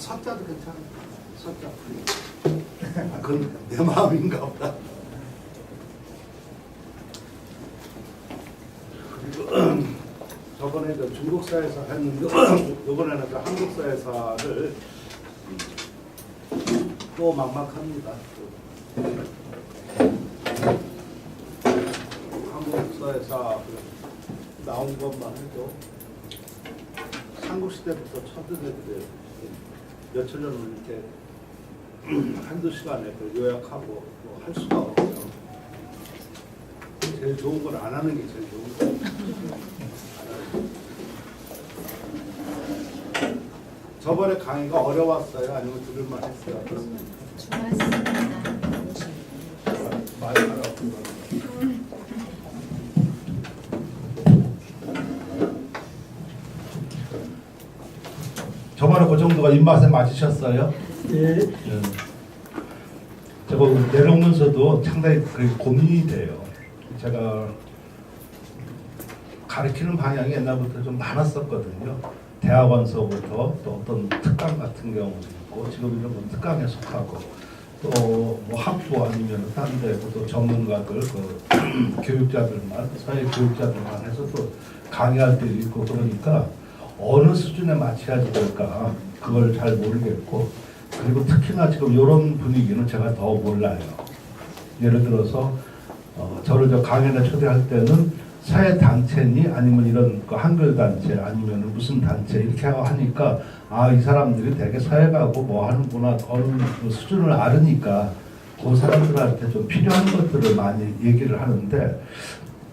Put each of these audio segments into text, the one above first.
서자도 괜찮아. 서자. 그건 내 마음인가 보다. 그리고 저번에 그 중국사에서 했는데 이번에는 그 한국사에서를 또 막막합니다. 한국사에서 나온 것만 해도 삼국시대부터 천도제때 며칠 전을 이렇게 한두 시간에 그 요약하고 할 수가 없어요. 제일 좋은 건 안 하는 게 제일 좋은 거예요. 저번에 강의가 어려웠어요? 아니면 들을만 했어요? 좋았습니다. 많이 하라고. 저번에 그 정도가 입맛에 맞으셨어요? 예. 제가 내려오면서도 상당히 고민이 돼요. 제가 가르치는 방향이 옛날부터 좀 많았었거든요. 대학원서부터 또 어떤 특강 같은 경우도 있고 지금 이런 건 특강에 속하고 또 뭐 학부 아니면 딴 데고 또 전문가들 그 교육자들만 사회 교육자들만 해서 또 강의할 때도 있고 그러니까 어느 수준에 맞춰야지 될까 그걸 잘 모르겠고 그리고 특히나 지금 이런 분위기는 제가 더 몰라요. 예를 들어서 저를 저 강연에 초대할 때는 사회 단체니 아니면 이런 그 한글 단체 아니면 무슨 단체 이렇게 하니까 아 이 사람들이 되게 사회 가고 뭐 하는구나 어느 수준을 알으니까 그 사람들한테 좀 필요한 것들을 많이 얘기를 하는데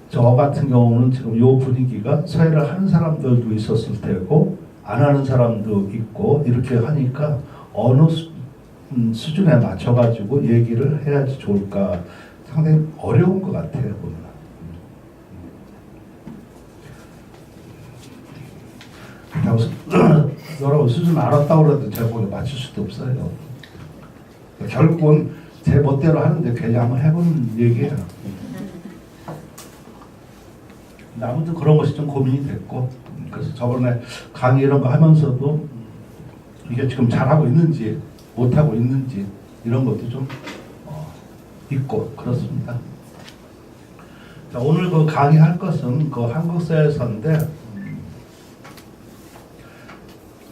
저 같은 경우는 지금 요 분위기가 사회를 하는 사람들도 있었을 테고 안 하는 사람도 있고 이렇게 하니까 어느 수준에 맞춰가지고 얘기를 해야지 좋을까 상당히 어려운 것 같아요 보면. 여러분 수준 알았다고 해도 제가 거기에 맞출 수도 없어요. 결국은 제 멋대로 하는데 괜히 한번 해보는 얘기예요. 아무튼 그런 것이 좀 고민이 됐고 그래서 저번에 강의 이런 거 하면서도 이게 지금 잘하고 있는지 못하고 있는지 이런 것도 좀 있고 그렇습니다. 자, 오늘 그 강의할 것은 그 한국사에서인데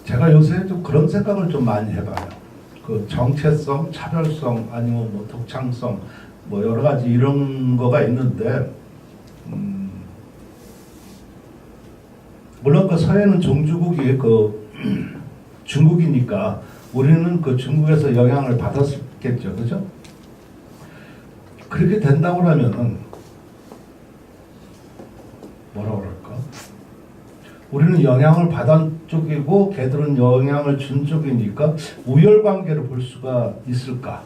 제가 요새 좀 그런 생각을 좀 많이 해봐요. 그 정체성, 차별성 아니면 뭐 독창성 뭐 여러 가지 이런 거가 있는데 물론 그 서해는 종주국이 그 중국이니까 우리는 그 중국에서 영향을 받았겠죠, 그죠? 그렇게 된다고 하면은 뭐라 그럴까? 우리는 영향을 받은 쪽이고 걔들은 영향을 준 쪽이니까 우열관계를 볼 수가 있을까?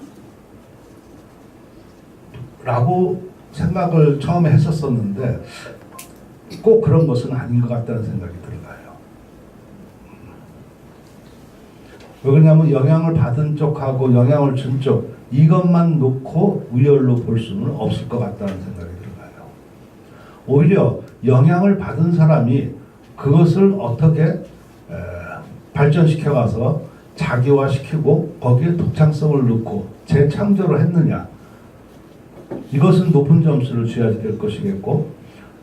라고 생각을 처음에 했었었는데 꼭 그런 것은 아닌 것 같다는 생각이 들어요. 왜 그러냐면 영향을 받은 쪽하고 영향을 준 쪽 이것만 놓고 우열로 볼 수는 없을 것 같다는 생각이 들어요. 오히려 영향을 받은 사람이 그것을 어떻게 발전시켜가서 자기화시키고 거기에 독창성을 넣고 재창조를 했느냐 이것은 높은 점수를 줘야 될 것이겠고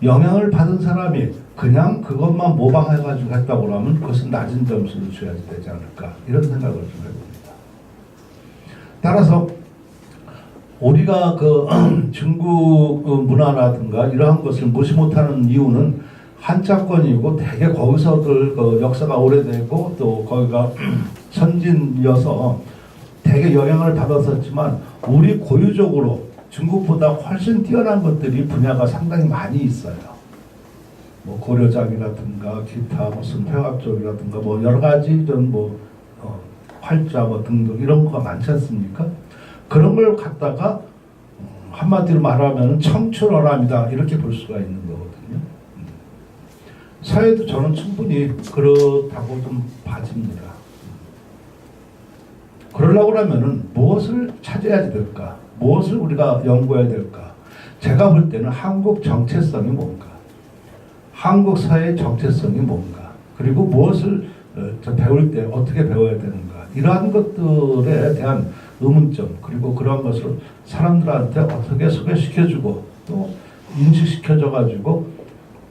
영향을 받은 사람이 그냥 그것만 모방해가지고 했다고 하면 그것은 낮은 점수를 줘야 되지 않을까 이런 생각을 좀 해봅니다. 따라서 우리가 그 중국 문화라든가 이러한 것을 무시 못하는 이유는 한자권이고 대개 거기서들 그 역사가 오래되고 또 거기가 선진이어서 대개 영향을 받았었지만 우리 고유적으로 중국보다 훨씬 뛰어난 것들이 분야가 상당히 많이 있어요. 뭐 고려작이라든가 기타 무슨 평학 쪽이라든가 뭐 여러 가지 좀 뭐 활자 뭐 등등 이런 거가 많지 않습니까? 그런 걸 갖다가 한마디로 말하면 청출어람이다 이렇게 볼 수가 있는 거거든요. 사회도 저는 충분히 그렇다고 좀 봐집니다. 그러려고 하면은 무엇을 찾아야 될까? 무엇을 우리가 연구해야 될까? 제가 볼 때는 한국 정체성이 뭔가? 한국 사회의 정체성이 뭔가? 그리고 무엇을 배울 때 어떻게 배워야 되는가? 이러한 것들에 대한 의문점 그리고 그런 것을 사람들한테 어떻게 소개시켜주고 또 인식시켜줘가지고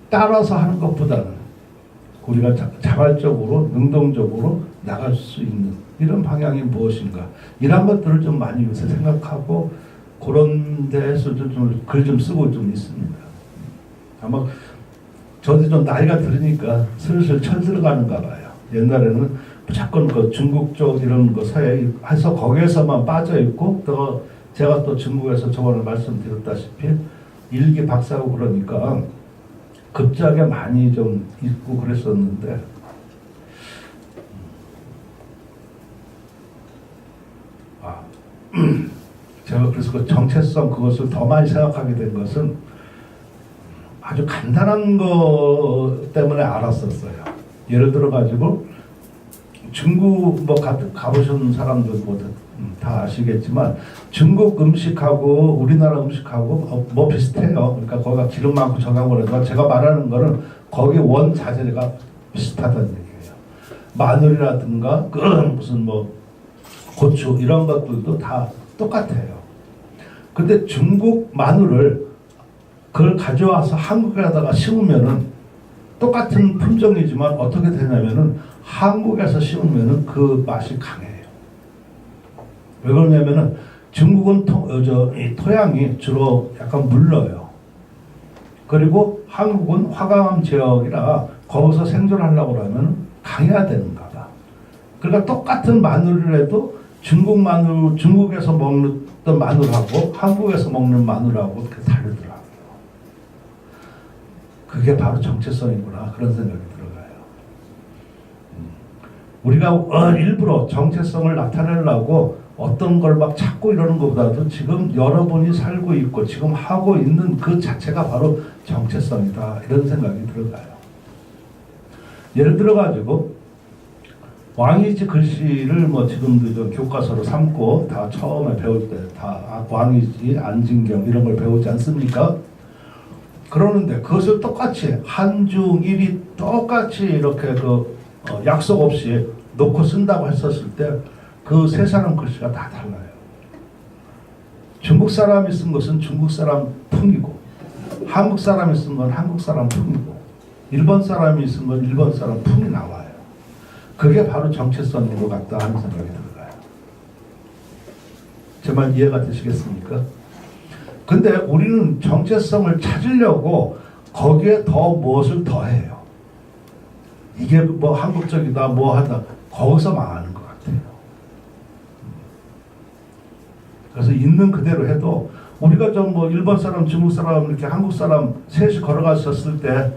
따라서 하는 것보다는 우리가 자발적으로 능동적으로 나갈 수 있는 이런 방향이 무엇인가 이런 것들을 좀 많이 요새 생각하고 그런 데에서 좀 글 좀 쓰고 좀 있습니다. 아마 저도 좀 나이가 들으니까 슬슬 철들어가는가 봐요. 옛날에는 무조건 그 중국 쪽 이런 거 서해 해서 거기에서만 빠져 있고 또 제가 또 중국에서 저번에 말씀드렸다시피 일기 박사고 그러니까 급작에 많이 좀 있고 그랬었는데 제가 그래서 그 정체성 그것을 더 많이 생각하게 된 것은 아주 간단한 거 때문에 알았었어요. 예를 들어 가지고 중국 뭐 가보신 사람들 뭐 다 아시겠지만 중국 음식하고 우리나라 음식하고 뭐 비슷해요. 그러니까 거기가 기름 많고 저하고 그러지만 제가 말하는 거는 거기 원 자재가 비슷하다는 얘기예요. 마늘이라든가 무슨 뭐 고추 이런 것들도 다 똑같아요. 근데 중국 마늘을 그걸 가져와서 한국에다가 심으면은 똑같은 품종이지만 어떻게 되냐면은 한국에서 심으면은 그 맛이 강해요. 왜 그러냐면은 중국은 토양이 주로 약간 물러요. 그리고 한국은 화강암 지역이라 거기서 생존하려고 그러면 강해야 되는가 봐. 그러니까 똑같은 마늘이라도 중국에서 먹는 마늘하고 한국에서 먹는 마늘하고 그렇게 다르더라고요. 그게 바로 정체성이구나 그런 생각이 들어가요. 우리가 일부러 정체성을 나타내려고 어떤 걸 막 찾고 이러는 것보다도 지금 여러분이 살고 있고 지금 하고 있는 그 자체가 바로 정체성이다 이런 생각이 들어가요. 예를 들어 가지고 왕이지 글씨를 뭐 지금도 저 교과서로 삼고 다 처음에 배울 때 다 왕이지 안진경 이런 걸 배우지 않습니까? 그러는데 그것을 똑같이 한중일이 똑같이 이렇게 약속 없이 놓고 쓴다고 했었을 때 그 세 사람 글씨가 다 달라요. 중국 사람이 쓴 것은 중국 사람 풍이고 한국 사람이 쓴 건 한국 사람 풍이고 일본 사람이 쓴 건 일본 사람 풍이 나와요. 그게 바로 정체성인 것 같다 하는 생각이 들어요. 제 말 이해가 되시겠습니까? 근데 우리는 정체성을 찾으려고 거기에 더 무엇을 더해요. 이게 뭐 한국적이다 뭐 하다 거기서 망하는 것 같아요. 그래서 있는 그대로 해도 우리가 좀 뭐 일본 사람 중국 사람 이렇게 한국 사람 셋이 걸어갔었을 때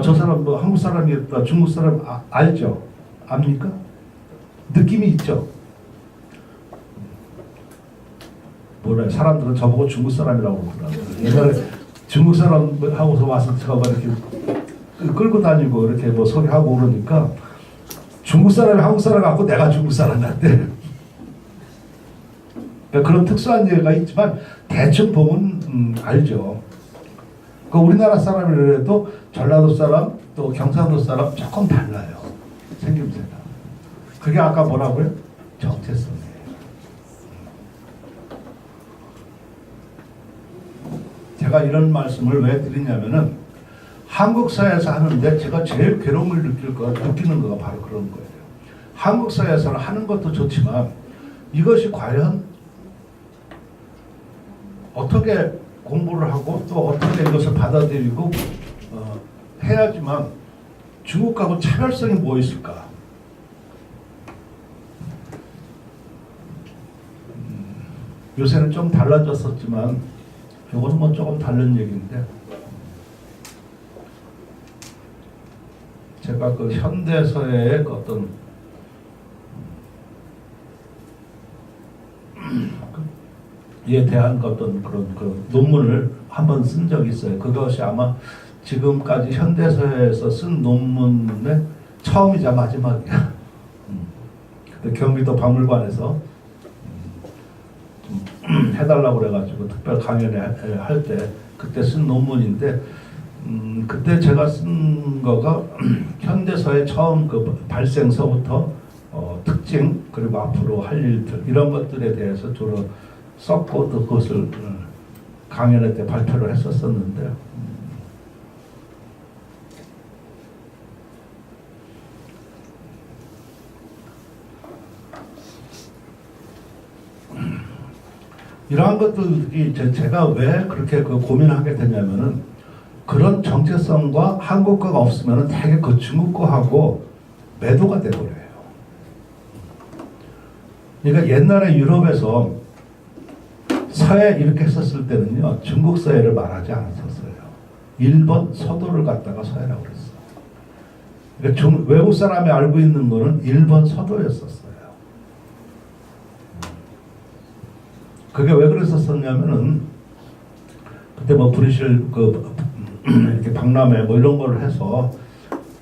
저 사람 뭐 한국 사람이었다 중국 사람 알죠? 압니까? 느낌이 있죠? 뭐래 사람들은 저보고 중국 사람이라고 그러더라고요. 옛날에 중국 사람하고서 와서 제가 막 이렇게 끌고 다니고 이렇게 뭐 소리하고 그러니까 중국 사람이 한국 사람 같고 내가 중국 사람 같대. 그러니까 그런 특수한 예가 있지만 대충 보면 알죠. 그 우리나라 사람이라도 전라도 사람 또 경상도 사람 조금 달라요. 생김새가. 그게 아까 뭐라고요? 정체성이에요. 제가 이런 말씀을 왜 드리냐면은 한국 사회에서 하는데 제가 제일 괴로움을 느끼는 거가 바로 그런 거예요. 한국 사회에서는 하는 것도 좋지만 이것이 과연 어떻게 공부를 하고 또 어떻게 이것을 받아들이고 해야지만 중국하고 차별성이 뭐 있을까? 요새는 좀 달라졌었지만 이것은 뭐 조금 다른 얘기인데 제가 그 현대사회의 어떤 이에 대한 어떤 그런 논문을 한번 쓴 적이 있어요. 그것이 아마 지금까지 현대사회에서 쓴 논문의 처음이자 마지막이야. 경기도 박물관에서 좀 해달라고 그래가지고 특별 강연을 할 때 그때 쓴 논문인데 그때 제가 쓴 거가 현대사회 처음 그 발생서부터 특징 그리고 앞으로 할 일들 이런 것들에 대해서 주로 썼고 또 그것을 강연회 때 발표를 했었었는데 이러한 것들이 제가 왜 그렇게 고민하게 되냐면은 그런 정체성과 한국 거가 없으면은 되게 그 중국 거하고 매도가 돼버려요. 그러니까 옛날에 유럽에서 서해 이렇게 했었을 때는요, 중국 서해를 말하지 않았었어요. 일본 서도를 갖다가 서해라고 그랬어요. 그러니까 외국 사람이 알고 있는 거는 일본 서도였었어요. 그게 왜 그랬었냐면은 그때 뭐 브리실 이렇게 박람회 뭐 이런 걸 해서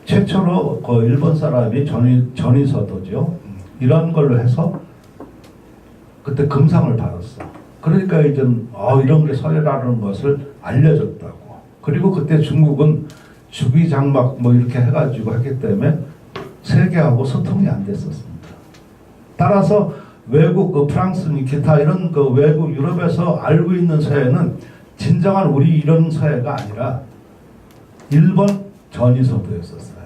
최초로 그 일본 사람이 전위서도죠. 이런 걸로 해서 그때 금상을 받았어. 그러니까 이제 이런 게 서해라는 것을 알려줬다고. 그리고 그때 중국은 주기장막 뭐 이렇게 해가지고 했기 때문에 세계하고 소통이 안 됐었습니다. 따라서 외국 프랑스니 기타 이런 외국 유럽에서 알고 있는 서해는 진정한 우리 이런 서해가 아니라 일본 전위서도였었어요.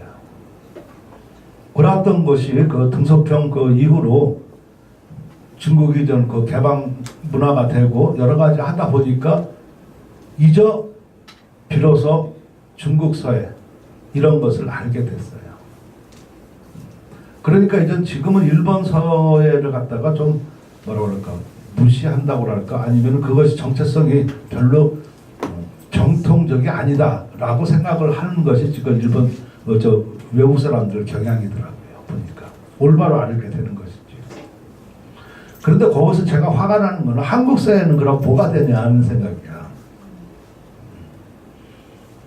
그랬던 것이 등소평 이후로 중국이 전 개방 문화가 되고 여러 가지 하다 보니까 비로소 중국 서해 이런 것을 알게 됐어요. 그러니까 이제 지금은 일본 서해를 갖다가 좀 뭐라 그럴까 무시한다고 그럴까 아니면 그것이 정체성이 별로 정통적이 아니다라고 생각을 하는 것이 지금 일본 외국 사람들 경향이더라고요. 보니까 올바로 알게 되는 것이지. 그런데 거기서 제가 화가 나는 거는 한국 서해는 그럼 뭐가 되냐 하는 생각이야.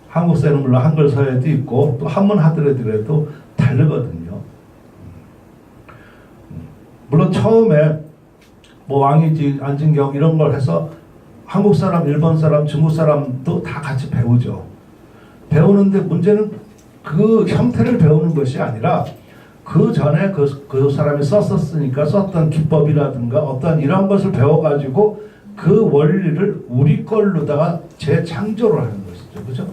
한국 서해는 물론 한글 서해도 있고 또 한문 하더라도 다르거든요. 물론 처음에 뭐 왕이지 안진경 이런 걸 해서 한국 사람, 일본 사람, 중국 사람도 다 같이 배우죠. 배우는데 문제는 그 형태를 배우는 것이 아니라 그 전에 그 사람이 썼었으니까 썼던 기법이라든가 어떤 이런 것을 배워가지고 그 원리를 우리 걸로다가 재창조를 하는 것이죠. 그죠?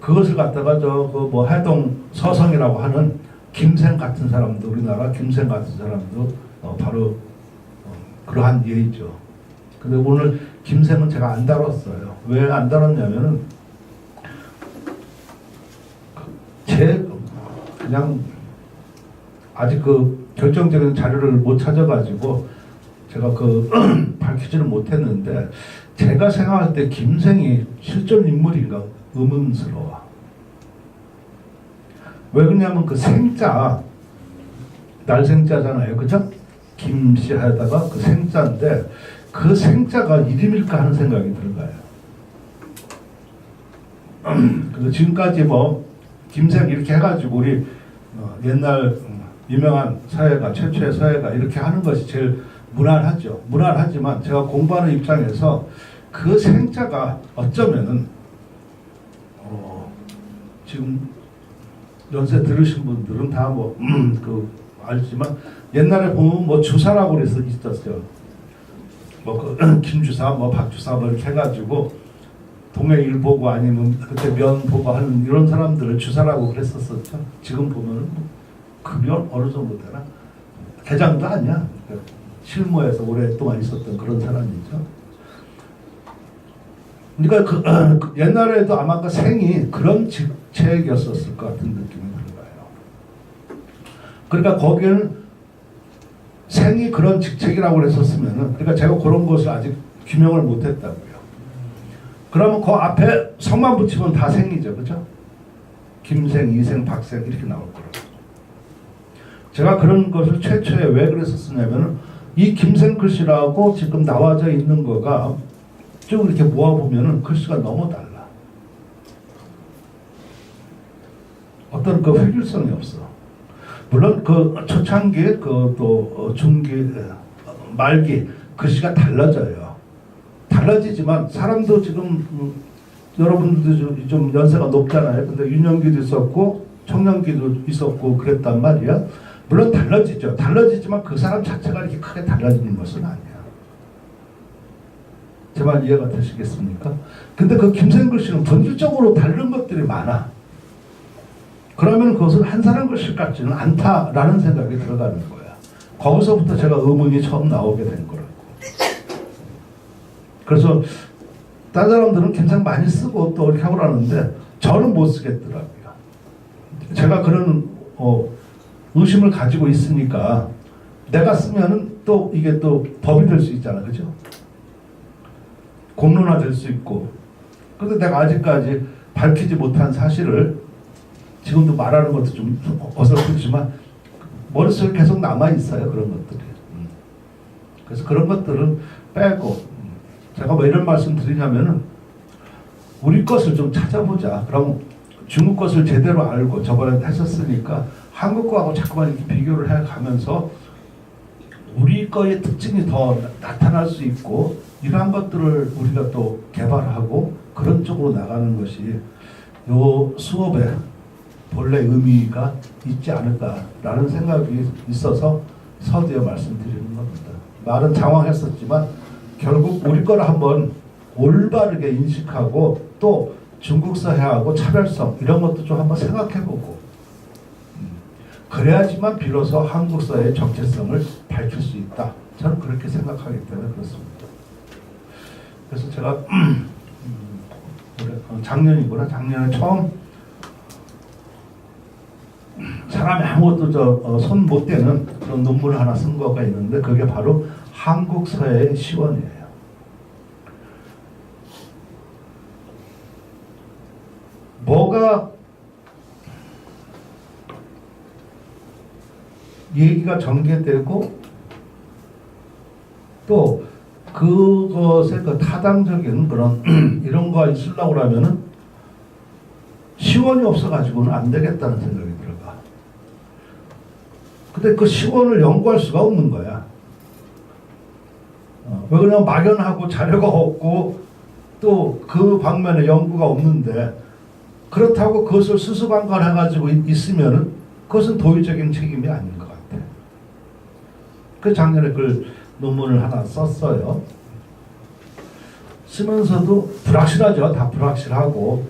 그것을 갖다가 뭐 해동 서성이라고 하는 김생 같은 사람도 우리나라 김생 같은 사람도 바로 그러한 예이죠. 근데 오늘 김생은 제가 안 다뤘어요. 왜 안 다뤘냐면은 그냥 아직 결정적인 자료를 못 찾아가지고 제가 밝히지는 못했는데 제가 생각할 때 김생이 실존 인물인가 의문스러워. 왜 그러냐면 생자 날생자잖아요. 그죠? 김씨 하다가 생자인데 그 생자가 이름일까 하는 생각이 들어요. 그래서 지금까지 뭐 김생 이렇게 해가지고 우리 옛날 유명한 서예가 최초의 서예가 이렇게 하는 것이 제일 무난하죠. 무난하지만 제가 공부하는 입장에서 그 생자가 어쩌면은 지금 연세 들으신 분들은 다 알지만 옛날에 보면 뭐 주사라고 그래서 있었어요. 김주사, 박주사 이렇게 해가지고 동해일 보고 아니면 그때 면 보고 하는 이런 사람들을 주사라고 그랬었었죠. 지금 보면은 급이 어느 정도 되나? 대장도 아니야. 실무에서 오랫동안 있었던 그런 사람이죠. 그러니까 옛날에도 아마 생이 그런 직책이었었을 것 같은 느낌이 들어요. 그러니까 거기에는 생이 그런 직책이라고 했었으면은, 그러니까 제가 그런 것을 아직 규명을 못했다고요. 그러면 그 앞에 성만 붙이면 다 생이죠, 그죠? 김생, 이생, 박생 이렇게 나올 거라고. 제가 그런 것을 최초에 왜 그랬었냐면은 이 김생 글씨라고 지금 나와져 있는 거가 쭉 이렇게 모아보면은 글씨가 너무 달라. 어떤 획일성이 없어. 물론 초창기, 또 중기, 말기 글씨가 달라져요. 달라지지만 사람도 지금 여러분들도 좀 연세가 높잖아요. 근데 윤영기도 있었고 청년기도 있었고 그랬단 말이야. 물론 달라지죠. 달라지지만 그 사람 자체가 이렇게 크게 달라지는 것은 아니야. 제 말 이해가 되시겠습니까? 근데 그 김생글 씨는 본질적으로 다른 것들이 많아. 그러면 그것은 한 사람 것일 같지는 않다라는 생각이 들어가는 거야. 거기서부터 제가 의문이 처음 나오게 된 거라고. 그래서 다른 사람들은 김생 많이 쓰고 또 이렇게 하고 그러는데 저는 못 쓰겠더라고요. 제가 그런 의심을 가지고 있으니까 내가 쓰면은 또 이게 또 법이 될 수 있잖아, 그죠? 공론화 될 수 있고. 그런데 내가 아직까지 밝히지 못한 사실을 지금도 말하는 것도 좀 어설프지만 머릿속에 계속 남아 있어요, 그런 것들이. 그래서 그런 것들은 빼고 제가 왜 이런 말씀 드리냐면은 우리 것을 좀 찾아보자. 그럼 중국 것을 제대로 알고 저번에 했었으니까 한국 거하고 자꾸만 이렇게 비교를 해가면서 우리 거의 특징이 더 나타날 수 있고 이러한 것들을 우리가 또 개발하고 그런 쪽으로 나가는 것이 요 수업의 본래 의미가 있지 않을까라는 생각이 있어서 서두에 말씀드리는 겁니다. 말은 장황했었지만 결국 우리 거를 한번 올바르게 인식하고 또 중국사회하고 차별성 이런 것도 좀 한번 생각해보고 그래야지만 비로소 한국사회의 정체성을 밝힐 수 있다. 저는 그렇게 생각하기 때문에 그렇습니다. 그래서 제가 작년이구나. 작년에 처음 사람이 아무것도 손 못 대는 그런 논문을 하나 쓴 거가 있는데 그게 바로 한국사회의 시원이에요. 뭐가 얘기가 전개되고 또 그것의 그 타당적인 그런 이런 거 있으려고 하면은 시원이 없어가지고는 안 되겠다는 생각이 들어가. 근데 그 시원을 연구할 수가 없는 거야. 왜 그러냐면 막연하고 자료가 없고 또 그 방면에 연구가 없는데 그렇다고 그것을 수수방관해가지고 있으면은 그것은 도의적인 책임이 아닌 것 같아. 그 작년에 그 논문을 하나 썼어요. 쓰면서도 불확실하죠. 다 불확실하고.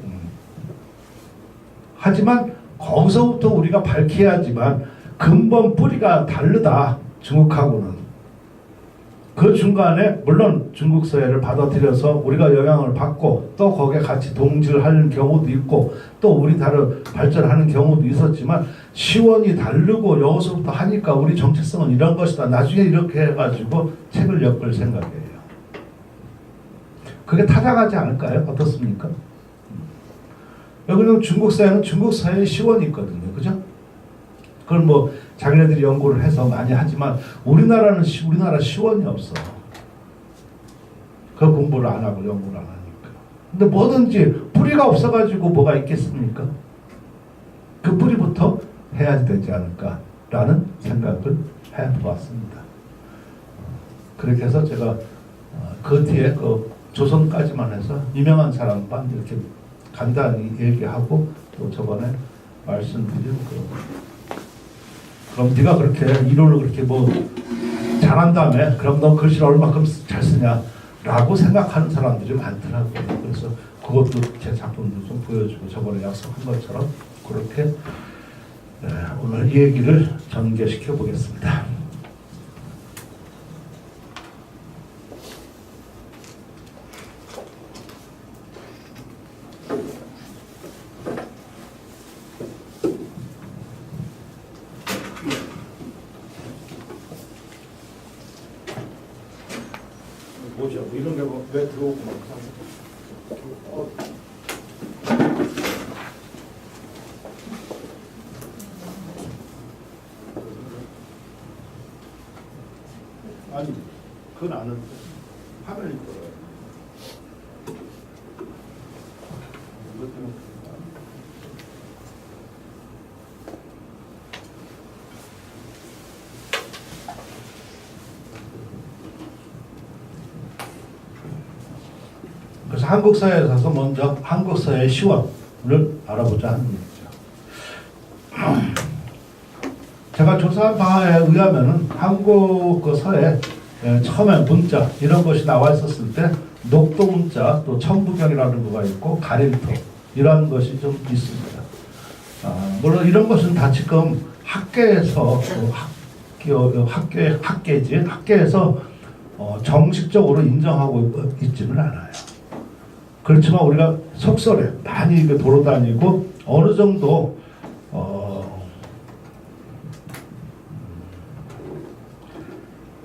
하지만 거기서부터 우리가 밝혀야지만 근본 뿌리가 다르다. 중국하고는. 그 중간에 물론 중국 사회를 받아들여서 우리가 영향을 받고 또 거기에 같이 동질하는 경우도 있고 또 우리 다른 발전하는 경우도 있었지만 시원이 다르고 여기서부터 하니까 우리 정체성은 이런 것이다. 나중에 이렇게 해가지고 책을 엮을 생각이에요. 그게 타당하지 않을까요? 어떻습니까? 여기는 중국 사회는 중국 사회의 시원이 있거든요. 그죠? 그걸 뭐 자기네들이 연구를 해서 많이 하지만 우리나라는 우리나라 시원이 없어. 그 공부를 안 하고 연구를 안 하니까. 근데 뭐든지 뿌리가 없어가지고 뭐가 있겠습니까? 그 뿌리부터 해야 되지 않을까라는 생각을 해보았습니다. 그렇게 해서 제가 그 뒤에 그 조선까지만 해서 유명한 사람만 이렇게 간단히 얘기하고 또 저번에 말씀드린 그럼 네가 그렇게 이론을 그렇게 뭐 잘한다며 그럼 너 글씨를 얼마큼 잘 쓰냐라고 생각하는 사람들이 많더라고요. 그래서 그것도 제 작품도 좀 보여주고 저번에 약속한 것처럼 그렇게 오늘 이 얘기를 전개시켜 보겠습니다. 뭐죠? 이런 게 왜 들어오고 막 아니 그건 아는 화면이 들어요. 이것 때문에 그래서 한국 사회에 가서 먼저 한국 사회의 시원을 알아보자 하는 얘기죠. 제가 조사한 바에 의하면은 한국 그 서에 처음에 문자 이런 것이 나와 있었을 때 녹도 문자 또 천부경이라는 거가 있고 가림토 이런 것이 좀 있습니다. 물론 이런 것은 다 지금 학계에서 학계에서 정식적으로 인정하고 있지는 않아요. 그렇지만 우리가 속설에 많이 돌아다니고 어느 정도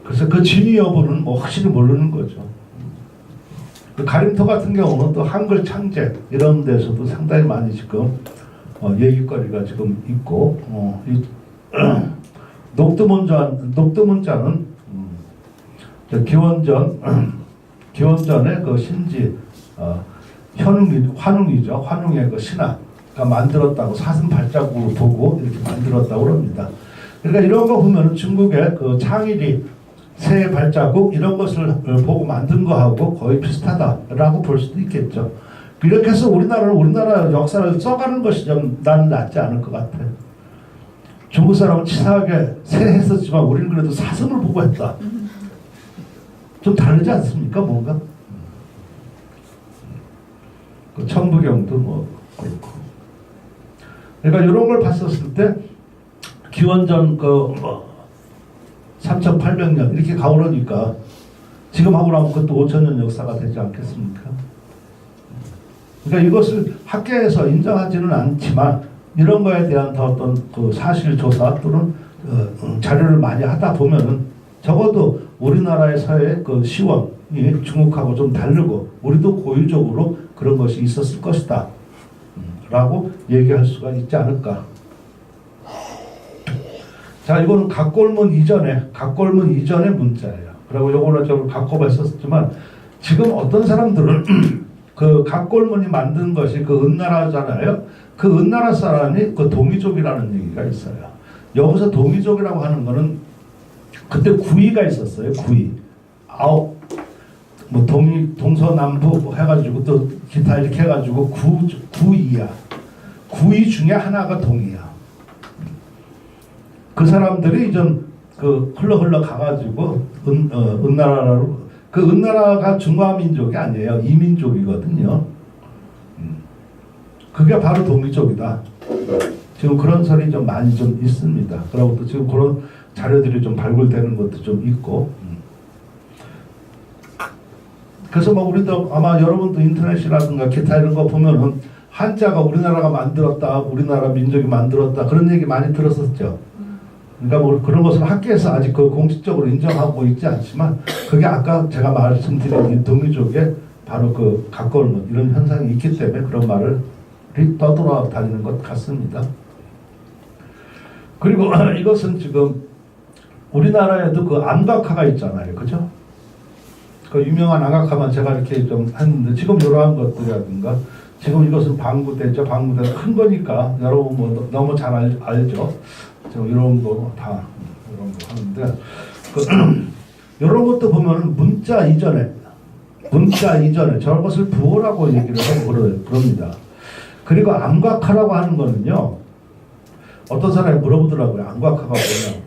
그래서 그 진위 여부는 뭐 확실히 모르는 거죠. 그 가림토 같은 경우는 또 한글 창제 이런 데서도 상당히 많이 지금 얘기거리가 지금 있고 녹두문자는 기원전의 그 신지 환웅의 그 신하가 만들었다고 사슴 발자국으로 보고 이렇게 만들었다고 합니다. 그러니까 이런 거 보면은 중국의 그 창일이 새 발자국 이런 것을 보고 만든 거하고 거의 비슷하다라고 볼 수도 있겠죠. 이렇게 해서 우리나라 역사를 써가는 것이 좀 나는 낫지 않을 것 같아. 중국 사람은 치사하게 새 했었지만 우리는 그래도 사슴을 보고 했다. 좀 다르지 않습니까? 뭔가? 그 천부경도 뭐 그렇고. 그러니까 이런 걸 봤었을 때 기원전 3,800년 이렇게 가오르니까 지금 하고 나면 그것도 5,000년 역사가 되지 않겠습니까? 그러니까 이것을 학계에서 인정하지는 않지만 이런 거에 대한 더 어떤 그 사실 조사 또는 자료를 많이 하다 보면은 적어도 우리나라에서의 그 시원이 중국하고 좀 다르고 우리도 고유적으로 그런 것이 있었을 것이다 라고 얘기할 수가 있지 않을까. 자, 이거는 각골문 이전의 문자예요. 그리고 요거는 좀 각고가 있었지만 지금 어떤 사람들은 그 각골문이 만든 것이 그 은나라잖아요. 그 은나라 사람이 그 동이족이라는 얘기가 있어요. 여기서 동이족이라고 하는 거는 그때 구이가 있었어요. 구이. 뭐 동서남북 뭐 해가지고 또 기타 이렇게 해가지고 구이야. 구이 중에 하나가 동이야. 그 사람들이 이전 그 흘러 가가지고 은나라로 그 은나라가 중화민족이 아니에요. 이민족이거든요. 그게 바로 동이족이다. 지금 그런 설이 좀 많이 좀 있습니다. 그리고 또 지금 그런 자료들이 좀 발굴되는 것도 좀 있고. 그래서 뭐 우리도 아마 여러분도 인터넷이라든가 기타 이런 거 보면은 한자가 우리나라가 만들었다, 우리나라 민족이 만들었다 그런 얘기 많이 들었었죠. 그러니까 뭐 그런 것은 학계에서 아직 그 공식적으로 인정하고 있지 않지만 그게 아까 제가 말씀드린 이 동이족의 바로 그 각골문 이런 현상이 있기 때문에 그런 말을 떠돌아다니는 것 같습니다. 그리고 이것은 지금 우리나라에도 그 암각화가 있잖아요. 그죠? 그 유명한 암각화만 제가 이렇게 좀 했는데 지금 이러한 것들이라든가 지금 이것은 방구대죠. 방구대는 큰 거니까 여러분 뭐 너무 잘 알죠. 지금 이런 거 다 이런 거 하는데 이런 것도 보면 문자 이전에 저런 것을 부호라고 얘기를 하고 그럽니다. 그리고 암각화라고 하는 거는요. 어떤 사람이 물어보더라고요. 암각화가 뭐냐고.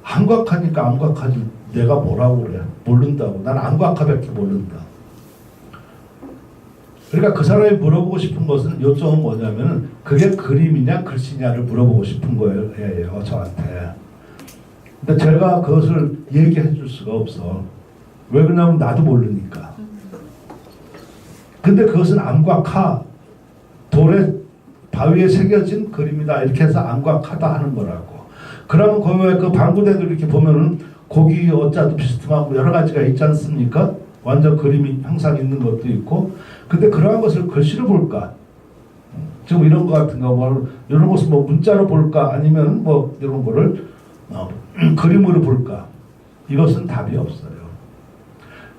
암각화니까 암각화지 내가 뭐라고 그래. 모른다고. 난 암각화밖에 모른다. 그러니까 그 사람이 물어보고 싶은 것은 요점은 뭐냐면 그게 그림이냐 글씨냐를 물어보고 싶은 거예요. 저한테. 근데 제가 그것을 얘기해 줄 수가 없어. 왜 그러냐면 나도 모르니까. 근데 그것은 암각화 돌에 바위에 새겨진 그림이다 이렇게 해서 암각하다 하는 거라고. 그러면 거기에 그 방구대들 이렇게 보면은 고기 어자도 비슷하고 여러 가지가 있지 않습니까? 완전 그림이 항상 있는 것도 있고. 근데 그러한 것을 글씨로 볼까? 지금 이런 거 같은 거 뭐 이런 것을 뭐 문자로 볼까? 아니면 뭐 이런 거를 그림으로 볼까? 이것은 답이 없어요.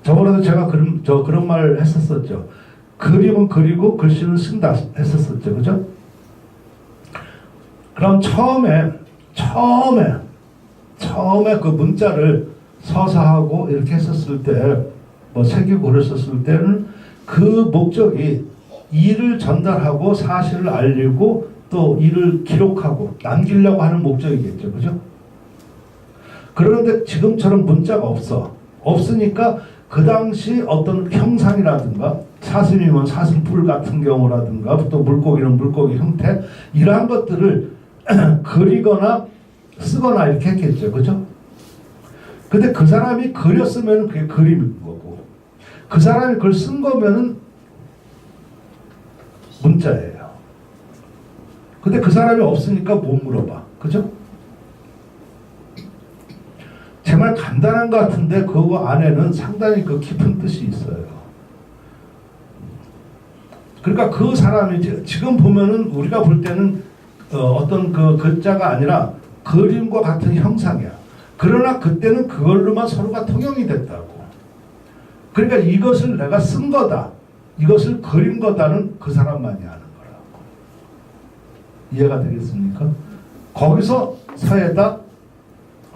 저번에도 제가 그런 말 했었었죠. 그림은 그리고 글씨는 쓴다 했었었죠. 그죠? 그럼 처음에 그 문자를 서사하고 이렇게 했었을 때, 뭐 새기고 그랬었을 때는 그 목적이 이를 전달하고 사실을 알리고 또 일을 기록하고 남기려고 하는 목적이겠죠. 그죠? 그런데 지금처럼 문자가 없으니까 그 당시 어떤 형상이라든가 사슴이면 사슴뿔 같은 경우라든가 또 물고기는 물고기 형태 이러한 것들을 그리거나 쓰거나 이렇게 했겠죠. 그죠? 근데 그 사람이 그렸으면 그게 그림인 거고 그 사람이 그걸 쓴 거면은 문자예요. 근데 그 사람이 없으니까 못 물어봐. 그죠? 제 말 간단한 것 같은데 그 안에는 상당히 그 깊은 뜻이 있어요. 그러니까 그 사람이 지금 보면은 우리가 볼 때는 어떤 그 글자가 아니라 그림과 같은 형상이야. 그러나 그때는 그걸로만 서로가 통용이 됐다고. 그러니까 이것을 내가 쓴 거다. 이것을 그린 거다는 그 사람만이 아는 거라고. 이해가 되겠습니까? 거기서 서에다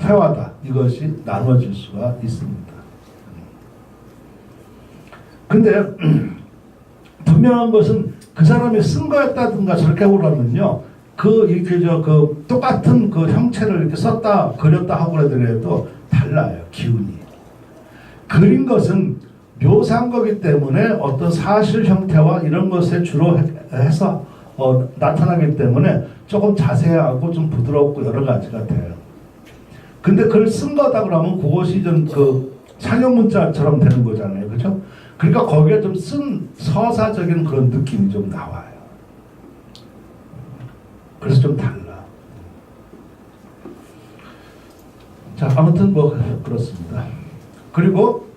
회화다. 이것이 나눠질 수가 있습니다. 근데 분명한 것은 그 사람이 쓴 거였다든가 저렇게 보라면요. 그 똑같은 그 형체를 이렇게 썼다, 그렸다 하고 그러더라도 달라요. 기운이. 그린 것은 묘사한 거기 때문에 어떤 사실 형태와 이런 것에 주로 해서 나타나기 때문에 조금 자세하고 좀 부드럽고 여러 가지가 돼요. 근데 그걸 쓴 거다 그러면 그것이 좀 그 상형 문자처럼 되는 거잖아요. 그죠? 그러니까 거기에 좀 쓴 서사적인 그런 느낌이 좀 나와요. 그래서 좀 달라. 자, 아무튼 뭐 그렇습니다. 그리고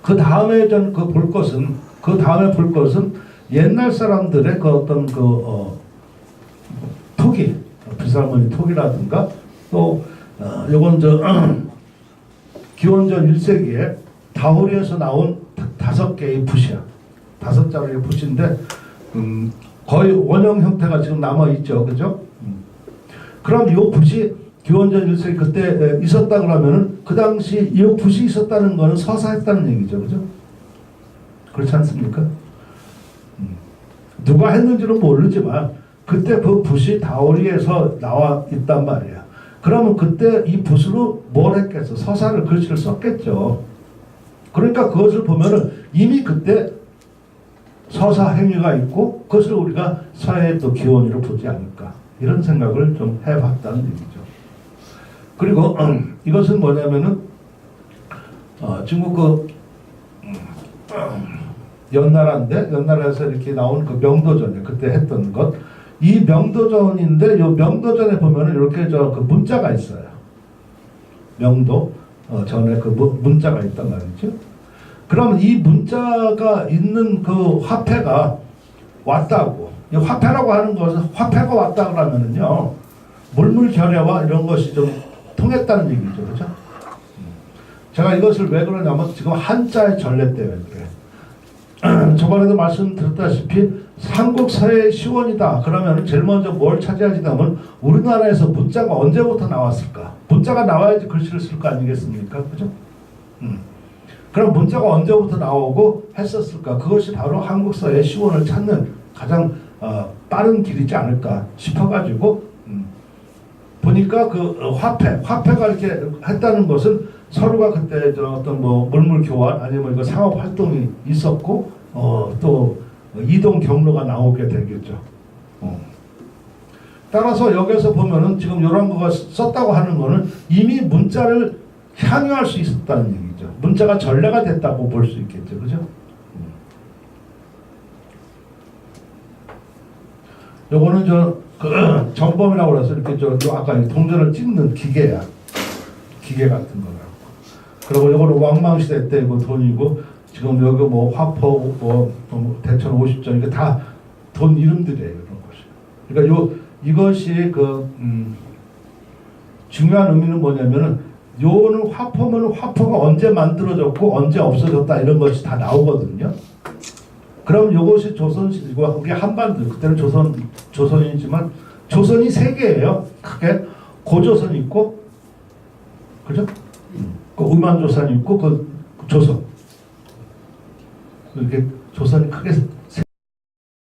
그 다음에 볼 것은 옛날 사람들의 그 어떤 토기, 비살머니 토기라든가 또 요건 기원전 1세기에 다호리에서 나온 5개의 붓이야. 5자루의 붓인데 거의 원형 형태가 지금 남아있죠. 그죠? 그럼 이 붓이 기원전 1세기 그때 있었다 그러면은 그 당시 이 붓이 있었다는 거는 서사했다는 얘기죠. 그죠? 그렇지 않습니까? 누가 했는지는 모르지만 그때 그 붓이 다오리에서 나와 있단 말이야. 그러면 그때 이 붓으로 뭘 했겠어? 서사를 글씨를 썼겠죠. 그러니까 그것을 보면은 이미 그때 서사 행위가 있고 그것을 우리가 서해의 또 기원으로 보지 않을까 이런 생각을 좀 해봤다는 얘기죠. 그리고 이것은 뭐냐면은 중국 연나라에서 이렇게 나온 그 명도전에 그때 했던 것. 이 명도전인데 이 명도전에 보면은 이렇게 그 문자가 있어요. 명도 전에 그 문자가 있단 말이죠. 그러면 이 문자가 있는 그 화폐가 왔다고. 이 화폐라고 하는 것은 화폐가 왔다 그러면은요 물물결례와 이런 것이 좀 통했다는 얘기죠, 그렇죠? 제가 이것을 왜 그러냐면 지금 한자의 전례 때문에 그래. 저번에도 말씀드렸다시피 삼국 서해의 시원이다. 그러면 제일 먼저 뭘 차지하지다면 우리나라에서 문자가 언제부터 나왔을까? 문자가 나와야지 글씨를 쓸 거 아니겠습니까? 그죠? 그럼 문자가 언제부터 나오고 했었을까? 그것이 바로 한국 서해의 시원을 찾는 가장 빠른 길이지 않을까 싶어가지고 보니까 그 화폐가 이렇게 했다는 것은 서로가 그때 어떤 뭐 물물 교환 아니면 이거 상업 활동이 있었고 또 이동 경로가 나오게 되겠죠. 따라서 여기서 보면은 지금 이런 거가 썼다고 하는 거는 이미 문자를 향유할 수 있었다는 얘기죠. 문자가 전래가 됐다고 볼 수 있겠죠, 그죠? 요거는 정범이라고 그래서 이렇게 아까 동전을 찍는 기계야. 기계 같은 거라고. 그리고 요거는 왕망시대 때 이거 돈이고 지금 여기 뭐 화포 뭐 대천 50전 이게 다 돈 이름들이에요, 이런 것이. 그러니까 이것이 중요한 의미는 뭐냐면은 요는 화포면 화포가 언제 만들어졌고 언제 없어졌다 이런 것이 다 나오거든요. 그럼 요것이 조선시대고 그게 한반도 그때는 조선이지만 조선이 세 개예요. 크게 고조선 있고 그죠? 그 우만조선 있고 그 조선 이렇게 조선이 크게